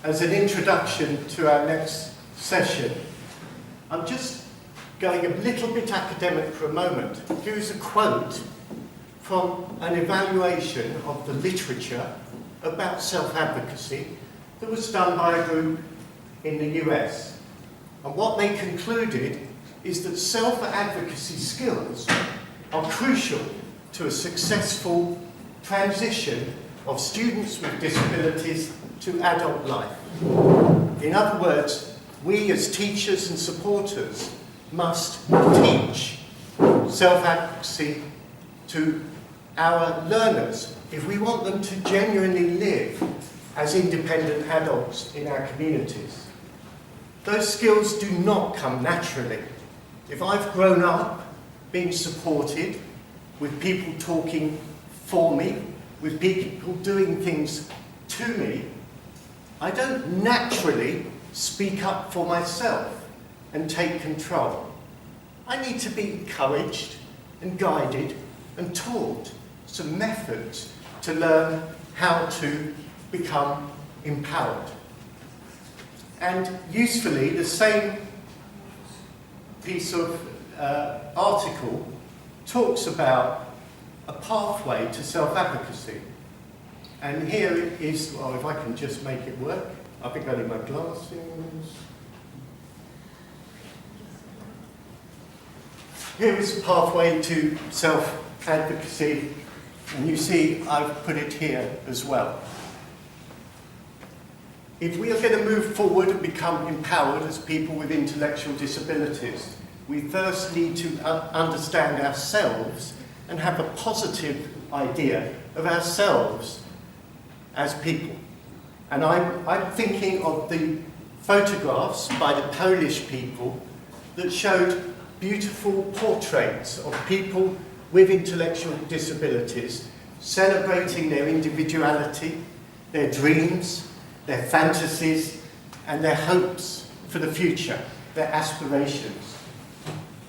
as an introduction to our next session, I'm just going a little bit academic for a moment. Here is a quote from an evaluation of the literature about self-advocacy that was done by a group in the US. And what they concluded is that self-advocacy skills are crucial to a successful transition of students with disabilities to adult life. In other words, we as teachers and supporters must teach self-advocacy to our learners if we want them to genuinely live as independent adults in our communities. Those skills do not come naturally. If I've grown up being supported, with people talking for me, with people doing things to me, I don't naturally speak up for myself and take control. I need to be encouraged and guided and taught some methods to learn how to become empowered. And usefully, the same piece of article talks about a pathway to self-advocacy. And here it is, well, if I can just make it work. I think I need my glasses. Here is a pathway to self-advocacy, and you see I've put it here as well. If we are going to move forward and become empowered as people with intellectual disabilities, we first need to understand ourselves and have a positive idea of ourselves as people. And I'm thinking of the photographs by the Polish people that showed beautiful portraits of people with intellectual disabilities celebrating their individuality, their dreams, their fantasies, and their hopes for the future, their aspirations.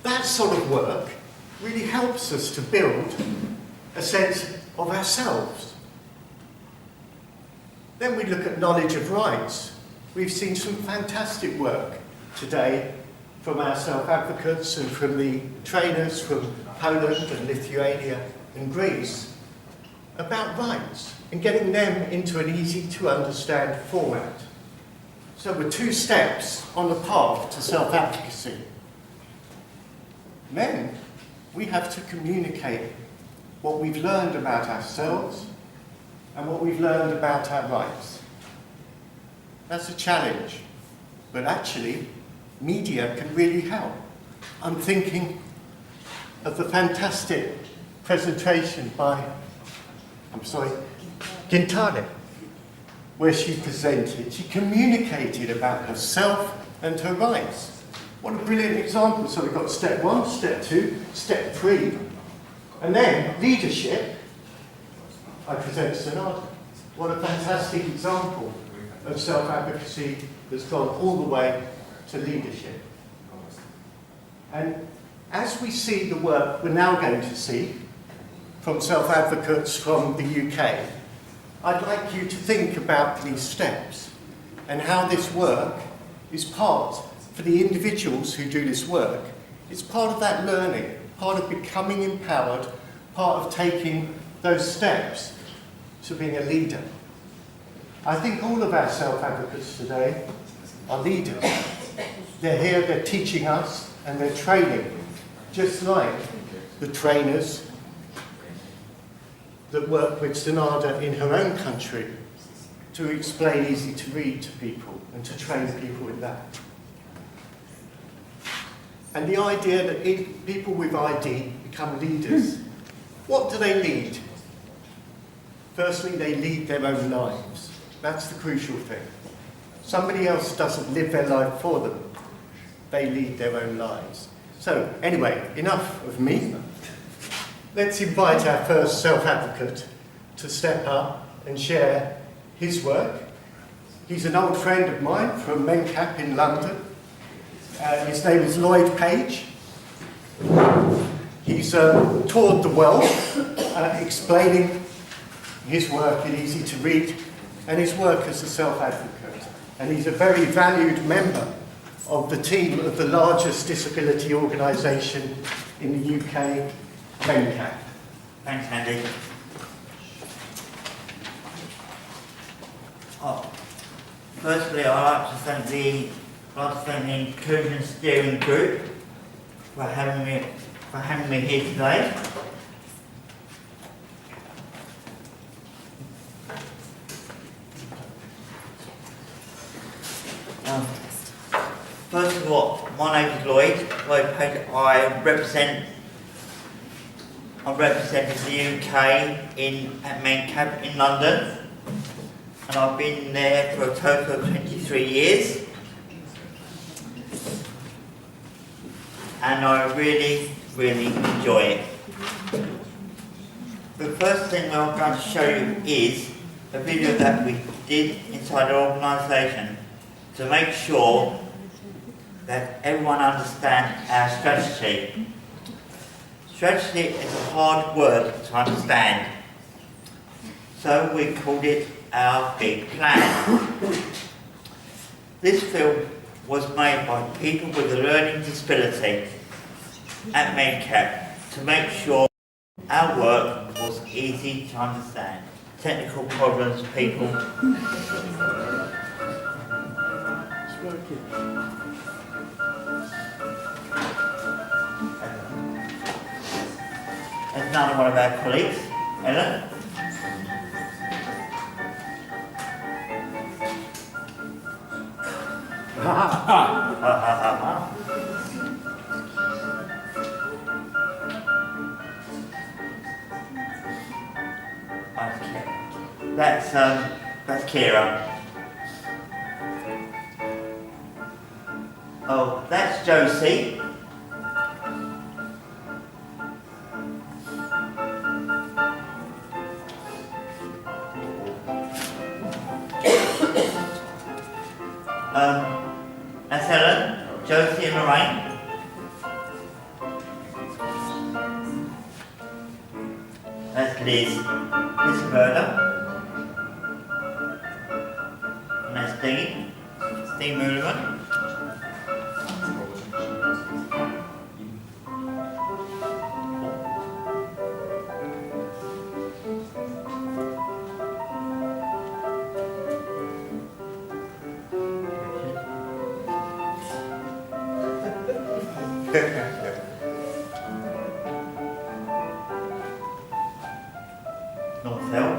That sort of work really helps us to build a sense of ourselves. Then we look at knowledge of rights. We've seen some fantastic work today from our self-advocates and from the trainers from Poland and Lithuania and Greece about rights and getting them into an easy-to-understand format. So we're 2 steps on the path to self-advocacy. Then we have to communicate what we've learned about ourselves and what we've learned about our rights. That's a challenge, but actually media can really help. I'm thinking of the fantastic presentation by, Gintale, where she presented, she communicated about herself and her rights. What a brilliant example. So we've got step 1, step 2, step 3, and then leadership. I present Sonata. What a fantastic example of self-advocacy that's gone all the way to leadership. And as we see the work we're now going to see from self-advocates from the UK, I'd like you to think about these steps and how this work is part, for the individuals who do this work, it's part of that learning, part of becoming empowered, part of taking those steps to being a leader. I think all of our self-advocates today are leaders. They're here, they're teaching us, and they're training, just like the trainers that work with Sonada in her own country to explain easy to read to people and to train people in that. And the idea that people with ID become leaders. What do they lead? Firstly, they lead their own lives. That's the crucial thing. Somebody else doesn't live their life for them. They lead their own lives. So, anyway, enough of me. Let's invite our first self-advocate to step up and share his work. He's an old friend of mine from Mencap in London. His name is Lloyd Page. He's toured the world explaining his work in easy to read and his work as a self-advocate. and he's a very valued member of the team of the largest disability organisation in the UK, MenCap. Thanks, Andy. Firstly, I'd like to thank the Inclusion Steering Group for having me here today. First of all, my name is Lloyd. I represent the UK at MenCap in London, and I've been there for a total of 23 years. And I really, really enjoy it. The first thing I'm going to show you is a video that we did inside our organisation to make sure that everyone understands our strategy. Strategy is a hard word to understand, so we called it our big plan. This film was made by people with a learning disability at MenCap to make sure our work was easy to understand. Technical problems, people. It's working. That's another one of our colleagues, Ellen. That's Kira. Oh, that's Josie. That's Helen, Josie and Lorraine. That's Liz. This is Verda. And that's Steve Mulligan. North Hill.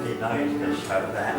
Didn't know he was going to show that.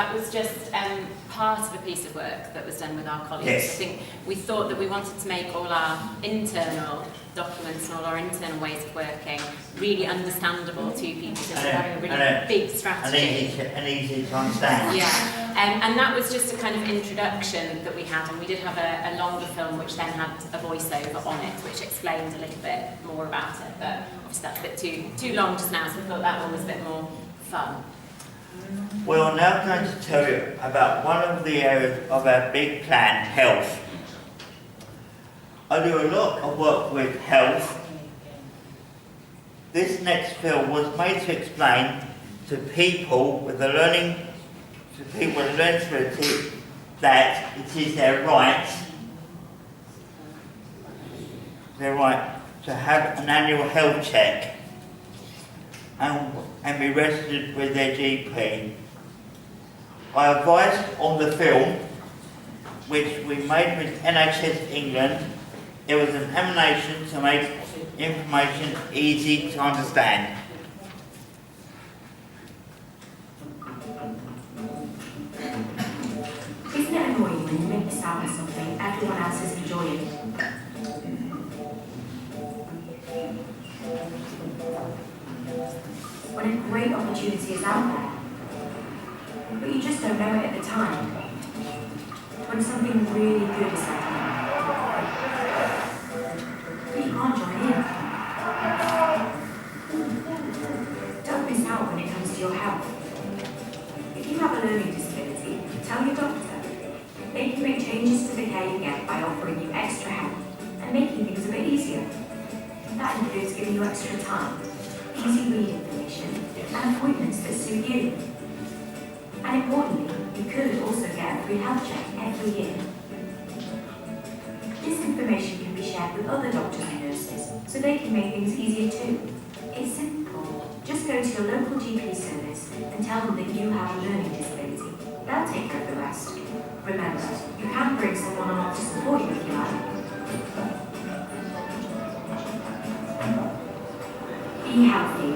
that was just part of a piece of work that was done with our colleagues. Yes. I think we thought that we wanted to make all our internal documents and all our internal ways of working really understandable to people, so we're having a really big strategy. And easy to understand. Yeah, and that was just a kind of introduction that we had, and we did have a longer film which then had a voiceover on it which explained a little bit more about it, but obviously that's a bit too long just now, so I thought that one was a bit more fun. Well, I'm now going to tell you about one of the areas of our big plan, health. I do a lot of work with health. This next film was made to explain to people with a learning disability that it is their right to have an annual health check and be registered with their GP. I advised on the film, which we made with NHS England. It was an animation to make information easy to understand. Isn't it annoying when you make a sound of something everyone else is enjoying? When a great opportunity is out there, but you just don't know it at the time. When something really good is happening, but you can't join in. Don't miss out when it comes to your health. If you have a learning disability, tell your doctor. They can make changes to the care you get by offering you extra help and making things a bit easier. That includes giving you extra time, easy read information, and appointments that suit you. And importantly, you could also get a free health check every year. This information can be shared with other doctors and nurses, so they can make things easier too. It's simple. Just go to your local GP service and tell them that you have a learning disability. They'll take care of the rest. Remember, you can bring someone along to support you if you like. Be healthy.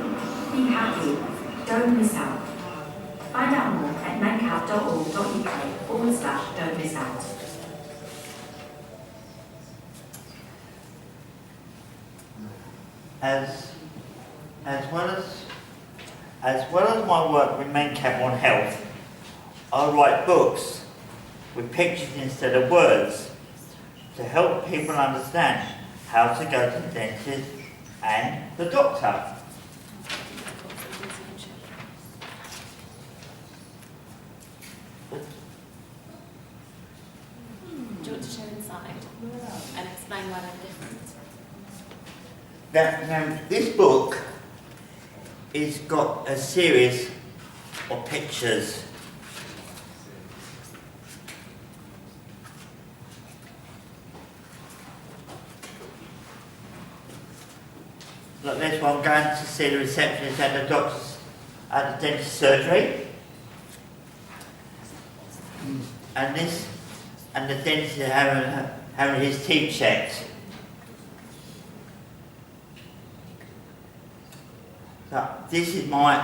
Be happy. Don't miss out. Find out more at mencap.org.uk/don't miss out. As well as my work with MenCap on health, I write books with pictures instead of words to help people understand how to go to the dentist and the doctor. Do you want to show inside and explain why they're different? Now, this book has got a series of pictures. Like this one, going to see the receptionist at the doctor's, at the dentist surgery. And the dentist is having his teeth checked. So this is my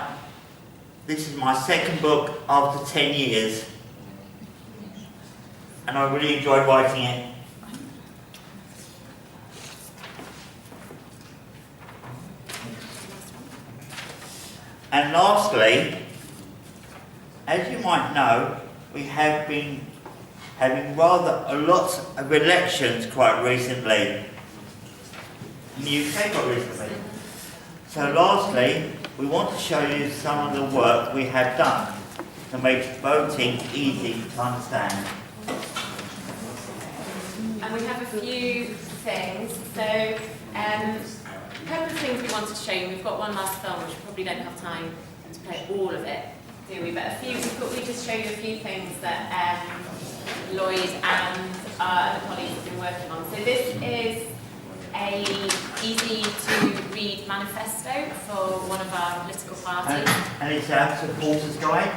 second book after 10 years, and I really enjoyed writing it. And lastly, as you might know, we have been having rather a lot of elections quite recently in the UK quite recently. So lastly, we want to show you some of the work we have done to make voting easy to understand. And we have a few things. So, a couple of things we wanted to show you. We've got one last film, which we probably don't have time to play all of it, do we? But we thought we'd just show you a few things that Lloyd and our other colleagues have been working on. So this is a easy-to-read manifesto for one of our political parties. And it's our supporters guide?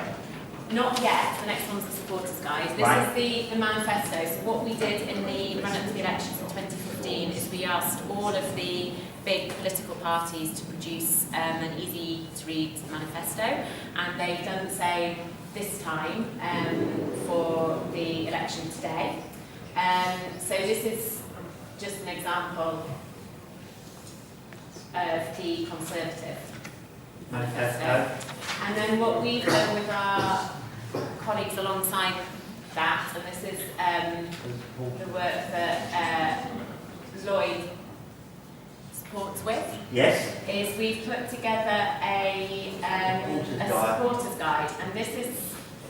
Not yet. The next one's the supporters guide. This is the manifesto. So what we did in the run-up to the elections in 2015 is we asked all of the big political parties to produce an easy-to-read manifesto, and they've done the same this time for the election today. So this is just an example of the Conservative manifesto. And then what we've done with our colleagues alongside that, and this is the work that Lloyd supports with, Yes. is we've put together a supporters guide, and this is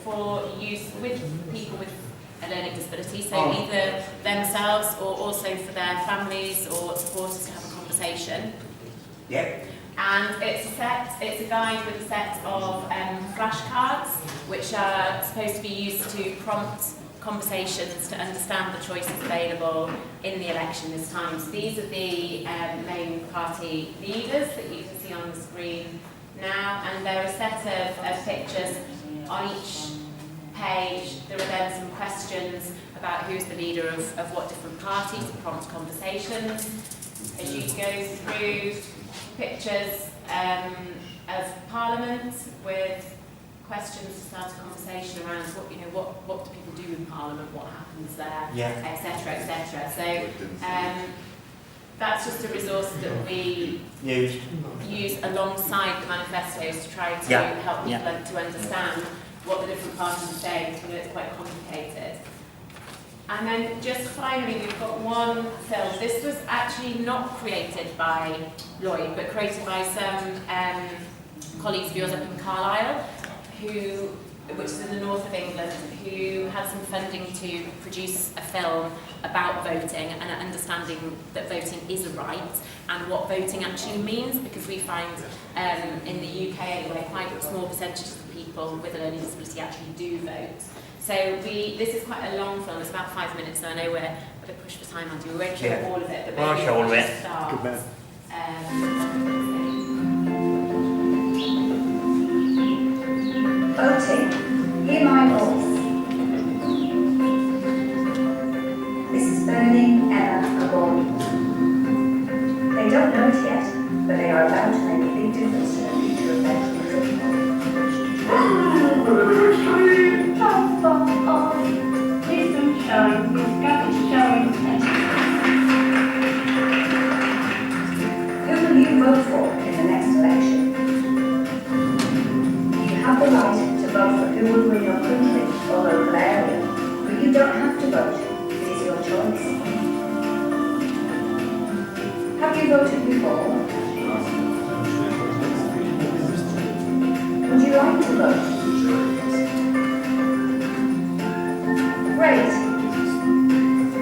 for use with people with a learning disability, so either themselves or also for their families or supporters to have a conversation. Yep. And it's a guide with a set of flashcards, which are supposed to be used to prompt conversations to understand the choices available in the election this time. So these are the main party leaders that you can see on the screen now, and there are a set of pictures on each page. There are then some questions about who's the leader of what different parties to prompt conversations. As you go through pictures of Parliament with questions to start a conversation around what do people do in Parliament, what happens there, etc., etc. So that's just a resource that we use alongside the manifestos to try to help people to understand what the different parties are saying, because it's quite complicated. And then just finally, we've got one film. This was actually not created by Lloyd, but created by some colleagues of yours up in Carlisle, which is in the north of England, who had some funding to produce a film about voting and understanding that voting is a right and what voting actually means, because we find in the UK anyway, quite a small percentage of people with a learning disability actually do vote. So this is quite a long film, it's about 5 minutes, so I know we're a bit pushed for time, Andy. We won't show all of it, but maybe show all of it. Start. Good man. Voting, hear my voice. This is burning Emma a boy. They don't know it yet, but they are about to make a big difference to the future of their country. Listen, showing, we've got it showing. Who will you vote for in the next election? You have the right to vote for who will win your country or local area, but you don't have to vote. It is your choice. Have you voted before? Would you like to vote? Great.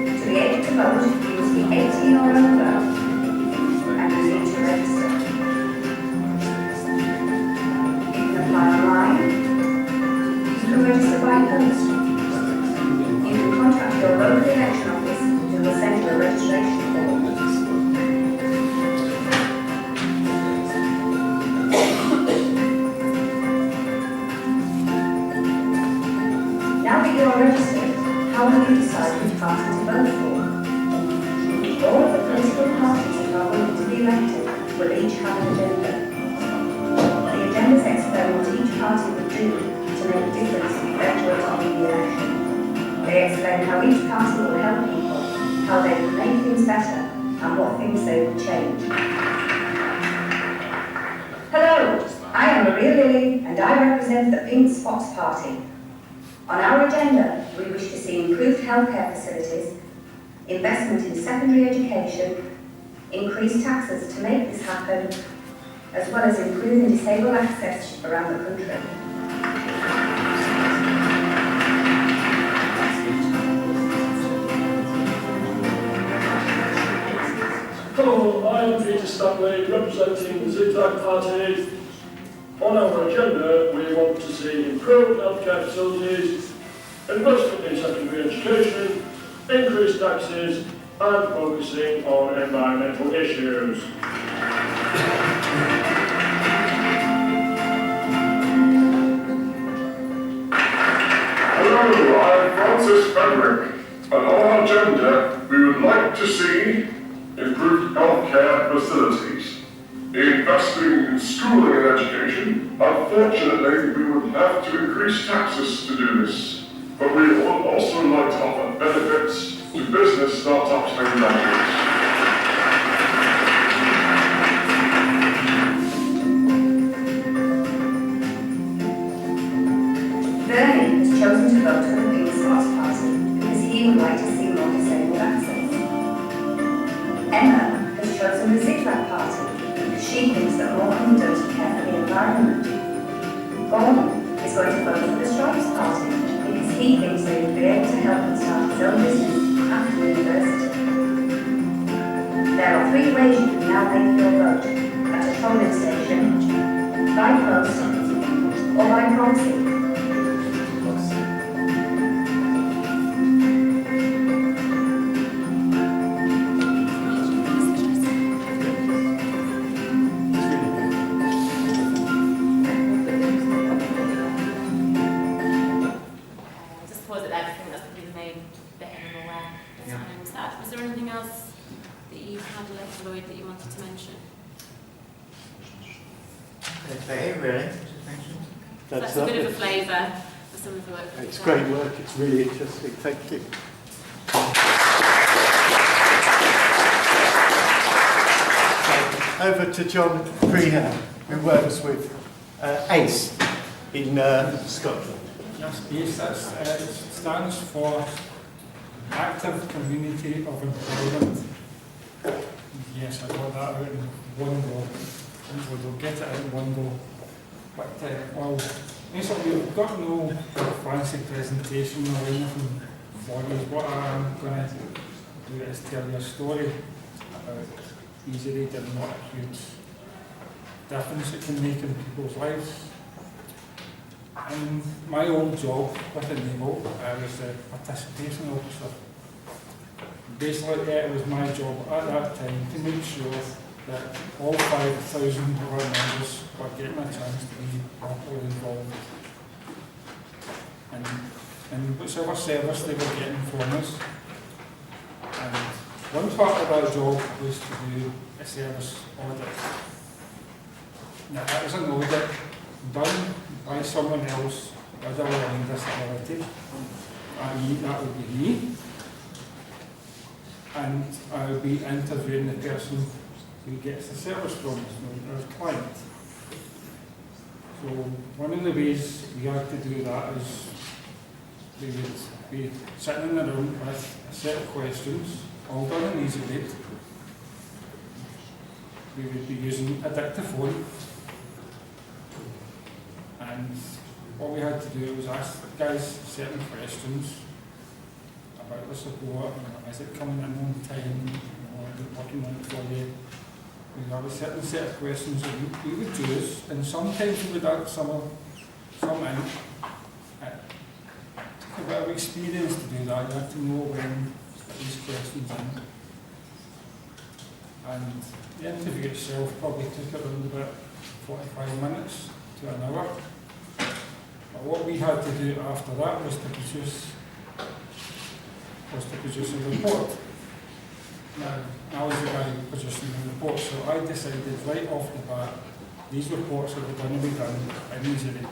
To be able to vote, you must be 18 or older, and you need to register. You can apply online. You can register by post. You can contact your local election office who will send you a registration form. Now that you are registered, how will you decide which party to vote for? All of the political parties that are willing to be elected will each have an agenda. The agendas explain what each party will do to make a difference eventually in the election. They explain how each party will help people, how they will make things better, and what things they will change. Hello, I am Maria Lilly, and I represent the Pink Spots Party. On our agenda, we wish to see improved healthcare facilities, investment in secondary education, increased taxes to make this happen, as well as improving disabled access around the country. Hello, I am Peter Stanley, representing the Zigzag Party. On our agenda, we want to see improved healthcare facilities, investment in secondary education, increased taxes, and focusing on environmental issues. Hello, I'm Francis Fenwick. On our agenda, we would like to see improved healthcare facilities, investing in schooling and education. Unfortunately, we would have to increase taxes to do this. But we would also like to offer benefits to business startups and graduates. Bernie has chosen to vote for the Pink Spots Party because he would like to see more disabled access. Emma has chosen the Zigzag Party because she thinks that more can be done to care for the environment. Gordon is going to vote for the Stripes Party because he thinks they would be able to help him start his own business after university. There are 3 ways you can now make your vote: at a polling station, by post, or by proxy. Just pause it there, I think that's probably the main bit I'm aware. Was there anything else that you had, Lloyd, that you wanted to mention? Okay, really. That's a bit of a flavour for some of the work. It's great work, it's really interesting, thank you. Over to John Crehan, who works with ACE in Scotland. Yes, ACE, it stands for Active Community of Employment. Yes, I got that out in one go. Hopefully we'll get it out in one go. But, well, basically we've got no fancy presentation or anything for you. What I'm going to do is tell you a story about easy read and what a huge difference it can make in people's lives. In my old job with the Naval, I was a participation officer. Basically, it was my job at that time to make sure that all 5,000 of our members were getting a chance to be properly involved in whichever service they were getting from us. And one part of our job was to do a service audit. Now, that was an audit done by someone else with a learning disability, i.e. that would be me, and I would be interviewing the person who gets the service from us, our client. So one of the ways we had to do that is we would be sitting in the room with a set of questions, all done in easy read. We would be using a dictaphone, and what we had to do was ask guys certain questions about the support, is it coming in on time, is it working on it for you? We have a certain set of questions that we would choose, and sometimes we would add some in. It took a bit of experience to do that. You have to know when to put these questions in. And the interview itself probably took around about 45 minutes to an hour. But what we had to do after that was to produce a report. Now, I was the guy producing the report, so I decided right off the bat, these reports are going to be done in easy read.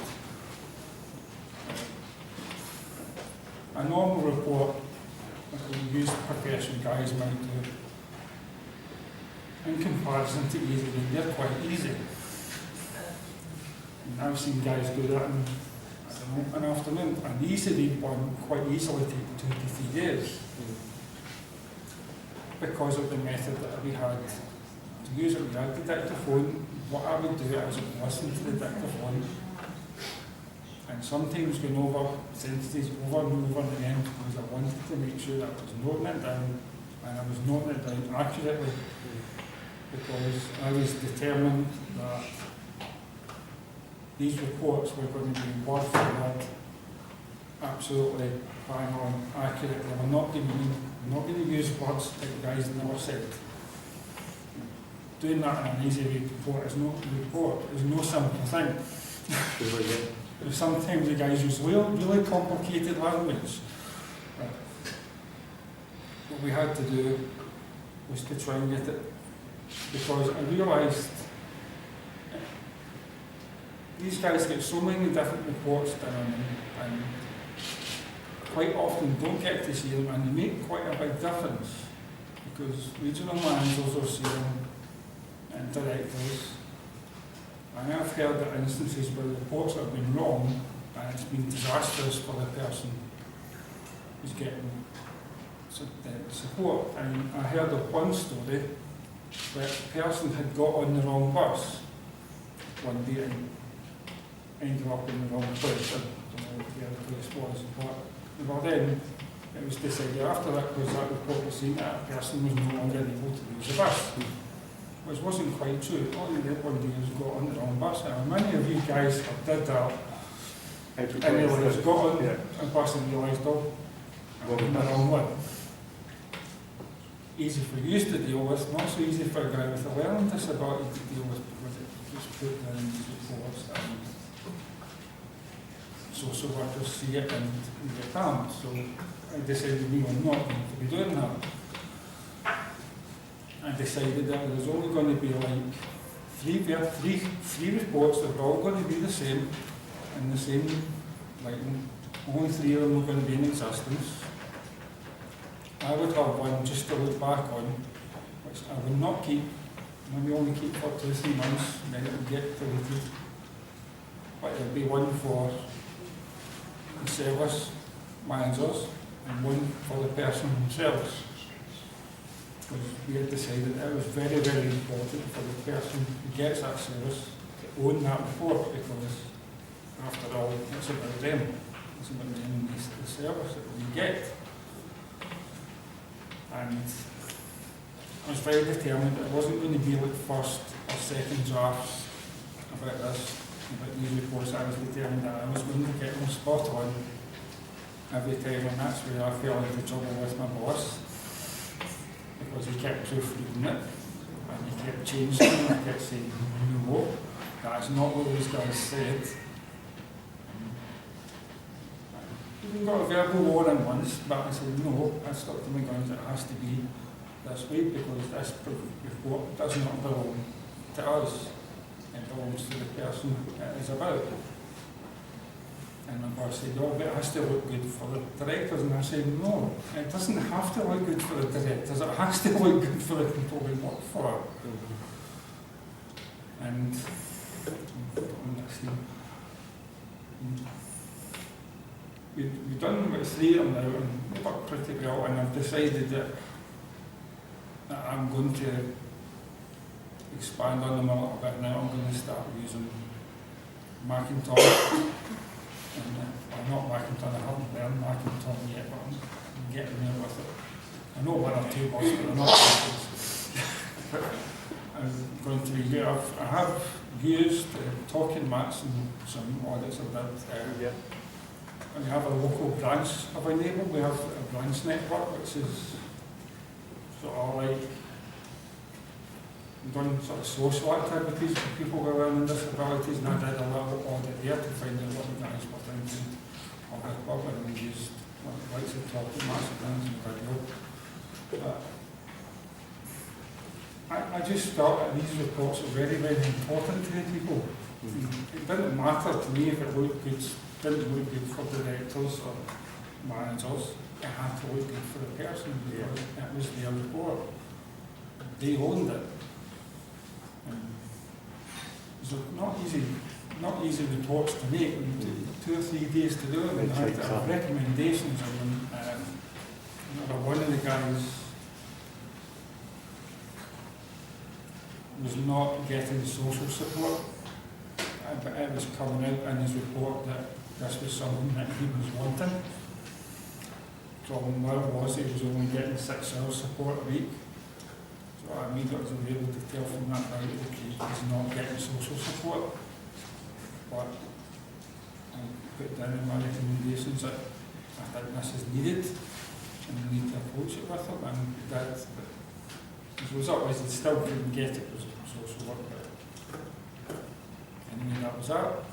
A normal report that we use professional guys might do, in comparison to easy read, they're quite easy. And I've seen guys do that in, an afternoon, and easy read one quite easily take 2 to 3 days. Because of the method that we had to use it. We had the dictaphone. What I would do is listen to the dictaphone and sometimes going over sentences over and over again because I wanted to make sure that I was noting it down, and I was noting it down accurately because I was determined that these reports were going to be word for word, absolutely bang on, accurate. They were not going to use words that the guys never said. Doing that in an easy read report is no simple thing. Sometimes the guys use really complicated language. What we had to do was to try and get it, because I realised these guys get so many different reports done on them, and quite often don't get to see them, and they make quite a big difference, because regional managers are seeing them and directors. And I've heard of instances where the reports have been wrong and it's been disastrous for the person who's getting support. And I heard of one story where a person had got on the wrong bus one day and ended up in the wrong place. I don't know where the place was, but then it was decided after that, because that report was seen, that person was no longer able to use the bus. Which wasn't quite true. All you did one day was got on the wrong bus. And many of you guys have did that. And realised, got on a bus and realised, oh, I'm in the wrong one. Easy for you to deal with, not so easy for a guy with a learning disability to deal with, because it was put down in these reports. And social workers see it and get harmed. So I decided we were not going to be doing that. I decided that there was only going to be like three reports that were all going to be the same, and the same, like only 3 of them were going to be in existence. I would have one just to look back on, which I would not keep, maybe only keep for 2 or 3 months, and then it would get deleted. But there would be one for the service managers and one for the person themselves. Because we had decided that it was very, very important for the person who gets that service to own that report, because after all, it's about them. It's about them and the service that we get. And I was very determined that it wasn't going to be like first or second drafts about this, about these reports. I was determined that I was going to get them spot on every time, and that's where I fell into trouble with my boss. Because he kept proofreading it, and he kept changing it, and I kept saying, no, that's not what those guys said. We got a verbal warning once, but I said, no, I stuck to my guns, it has to be this way, because this report does not belong to us, it belongs to the person it is about. And my boss said, oh, but it has to look good for the directors. And I said, no, it doesn't have to look good for the directors, it has to look good for the people we work for. And we've done about 3 of them now, and they've worked pretty well, and I've decided that I'm going to expand on them a little bit now. I'm going to start using Macintosh. I'm not Macintosh, I haven't learned Macintosh yet, but I'm getting there with it. I know 1 or 2 words, but I'm not but I'm going to use, I have used talking mats and some audits of that. We have a local branch of Enable. We have a branch network, which is sort of like, we've done sort of social activities for people with learning disabilities, and I did a little audit there to find out what the guys were thinking of the club, and we used lots of talking mats and things in the video. I just felt that these reports are very, very important to the people. It didn't matter to me if it looked good, didn't look good for directors or managers. It had to look good for the person, because it was their report. They owned it. So not easy reports to make. We took 2 or 3 days to do it, and I had to have recommendations on them. One of the guys was not getting social support, but it was coming out in his report that this was something that he was wanting. Problem where it was, he was only getting 6 hours support a week. So I immediately was able to tell from that, right, okay, he's not getting social support. But I put down in my recommendations that I think this is needed, and we need to approach it with him, and that the result was he still couldn't get it was social work. Anyway, that was that.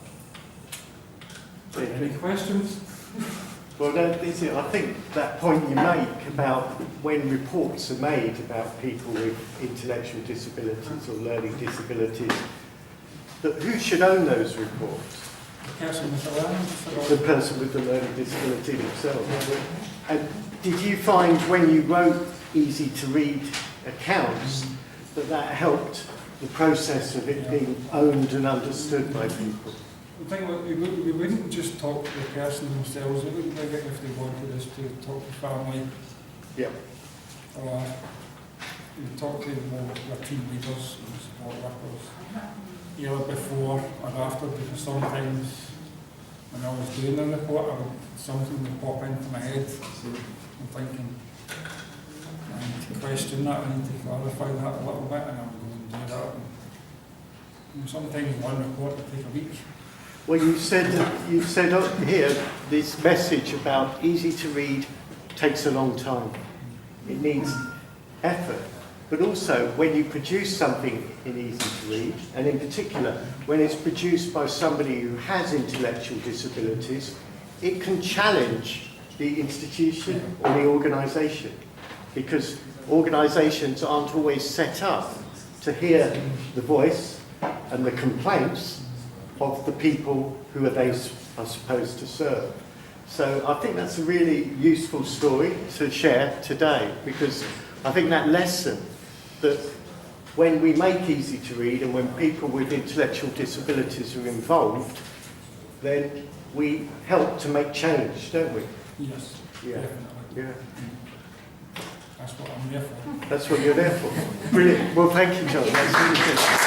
Any questions? Well, that is it. I think that point you make about when reports are made about people with intellectual disabilities or learning disabilities, that who should own those reports? The person with the learning The disability. person with the learning disability themselves. And did you find when you wrote easy to read accounts that that helped the process of it being owned and understood by people? The thing was, we wouldn't just talk to the person themselves, we wouldn't like it if they wanted us to talk to family, Yeah. or we talk to more team leaders and support workers, either before or after, because sometimes when I was doing the report, something would pop into my head. I'm thinking, I need to question that, I need to clarify that a little bit, and I would go and do that. And sometimes one report would take a week. Well, you said up here this message about easy to read takes a long time. It needs effort. But also, when you produce something in easy to read, and in particular, when it's produced by somebody who has intellectual disabilities, it can challenge the institution or the organisation, because organisations aren't always set up to hear the voice and the complaints of the people who they are supposed to serve. So I think that's a really useful story to share today, because I think that lesson that when we make easy to read and when people with intellectual disabilities are involved, then we help to make change, don't we? Yes, Yeah. definitely. Yeah. That's what I'm there for. That's what you're there for. Brilliant. Well, thank you, John. That's really good.